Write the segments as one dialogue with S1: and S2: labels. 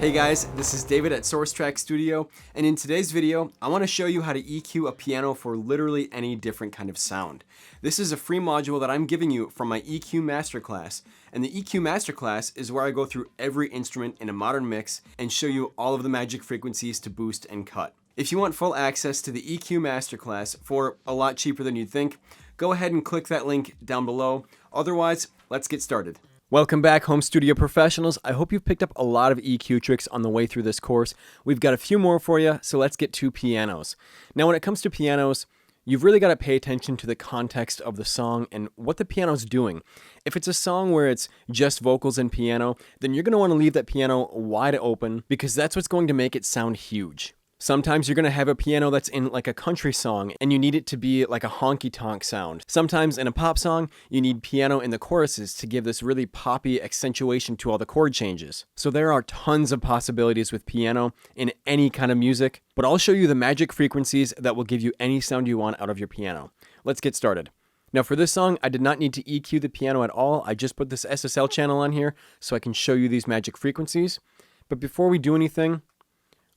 S1: Hey guys, this is David at SourceTrack Studio, and in today's video, I want to show you how to EQ a piano for literally any different kind of sound. This is a free module that I'm giving you from my EQ Masterclass, and the EQ Masterclass is where I go through every instrument in a modern mix and show you all of the magic frequencies to boost and cut. If you want full access to the EQ Masterclass for a lot cheaper than you'd think, go ahead and click that link down below. Otherwise, let's get started. Welcome back, home studio professionals. I hope you've picked up a lot of EQ tricks on the way through this course. We've got a few more for you, so let's get to pianos. Now, when it comes to pianos, you've really got to pay attention to the context of the song and what the piano's doing. If it's a song where it's just vocals and piano, then you're going to want to leave that piano wide open because that's what's going to make it sound huge. Sometimes you're going to have a piano that's in like a country song and you need it to be like a honky-tonk sound. Sometimes in a pop song, you need piano in the choruses to give this really poppy accentuation to all the chord changes. So there are tons of possibilities with piano in any kind of music, but I'll show you the magic frequencies that will give you any sound you want out of your piano. Let's get started. Now for this song, I did not need to EQ the piano at all. I just put this SSL channel on here so I can show you these magic frequencies. But before we do anything,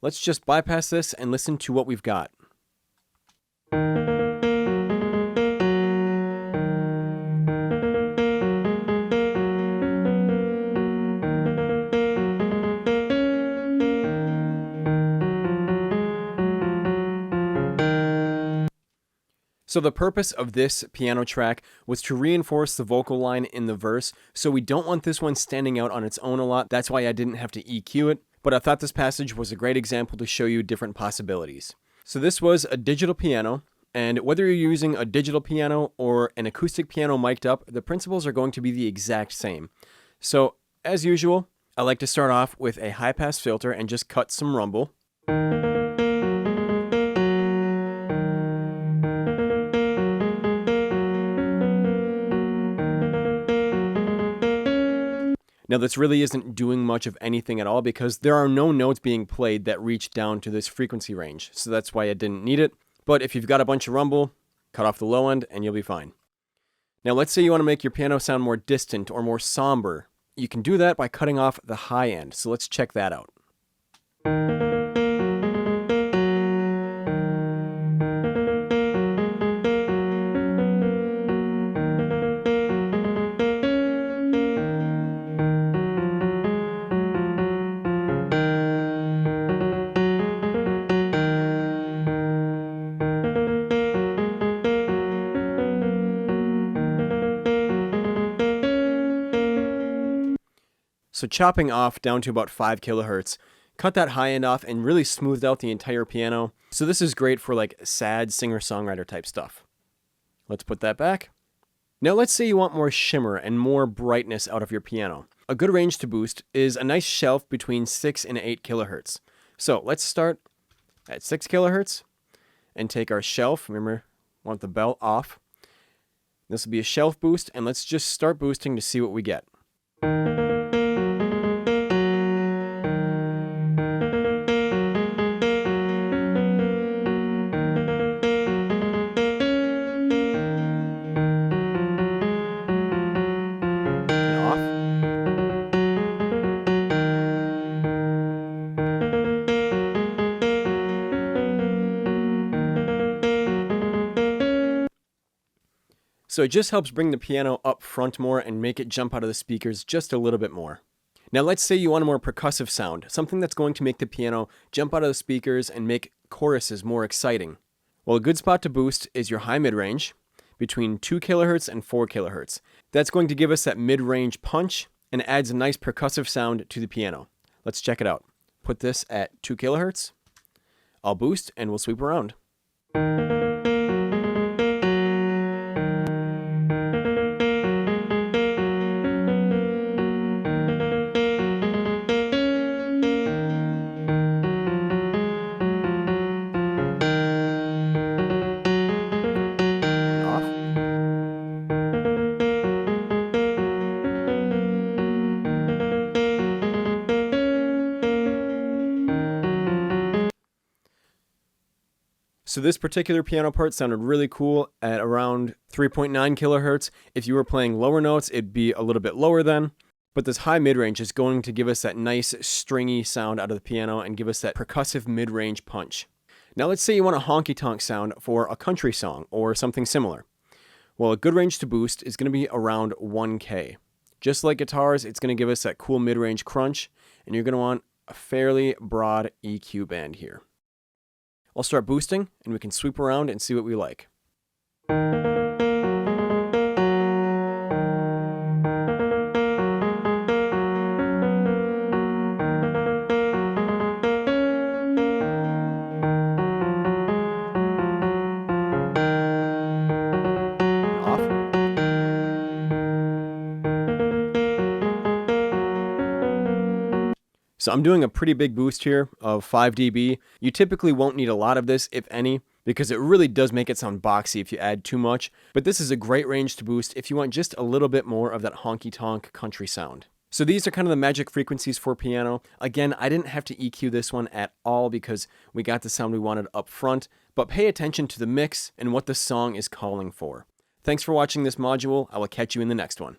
S1: let's just bypass this and listen to what we've got. So the purpose of this piano track was to reinforce the vocal line in the verse, so we don't want this one standing out on its own a lot. That's why I didn't have to EQ it. But I thought this passage was a great example to show you different possibilities. So this was a digital piano, and whether you're using a digital piano or an acoustic piano mic'd up, the principles are going to be the exact same. So, as usual, I like to start off with a high-pass filter and just cut some rumble. Now this really isn't doing much of anything at all because there are no notes being played that reach down to this frequency range, so that's why I didn't need it. But if you've got a bunch of rumble, cut off the low end and you'll be fine. Now let's say you want to make your piano sound more distant or more somber. You can do that by cutting off the high end, so let's check that out. So chopping off down to about 5 kilohertz, cut that high end off and really smoothed out the entire piano. So this is great for like sad singer-songwriter type stuff. Let's put that back. Now let's say you want more shimmer and more brightness out of your piano. A good range to boost is a nice shelf between 6 and 8 kilohertz. So let's start at 6 kilohertz and take our shelf. Remember, want the bell off. This will be a shelf boost, and let's just start boosting to see what we get. So it just helps bring the piano up front more and make it jump out of the speakers just a little bit more. Now let's say you want a more percussive sound, something that's going to make the piano jump out of the speakers and make choruses more exciting. Well, a good spot to boost is your high mid-range, between 2 kilohertz and 4 kilohertz. That's going to give us that mid-range punch and adds a nice percussive sound to the piano. Let's check it out. Put this at 2 kilohertz. I'll boost and we'll sweep around. So this particular piano part sounded really cool at around 3.9 kilohertz. If you were playing lower notes, it'd be a little bit lower then. But this high mid-range is going to give us that nice stringy sound out of the piano and give us that percussive mid-range punch. Now let's say you want a honky-tonk sound for a country song or something similar. Well, a good range to boost is going to be around 1K. Just like guitars, it's going to give us that cool mid-range crunch, and you're going to want a fairly broad EQ band here. I'll start boosting, and we can sweep around and see what we like. So I'm doing a pretty big boost here of 5 dB. You typically won't need a lot of this, if any, because it really does make it sound boxy if you add too much. But this is a great range to boost if you want just a little bit more of that honky-tonk country sound. So these are kind of the magic frequencies for piano. Again, I didn't have to EQ this one at all because we got the sound we wanted up front, but pay attention to the mix and what the song is calling for. Thanks for watching this module. I will catch you in the next one.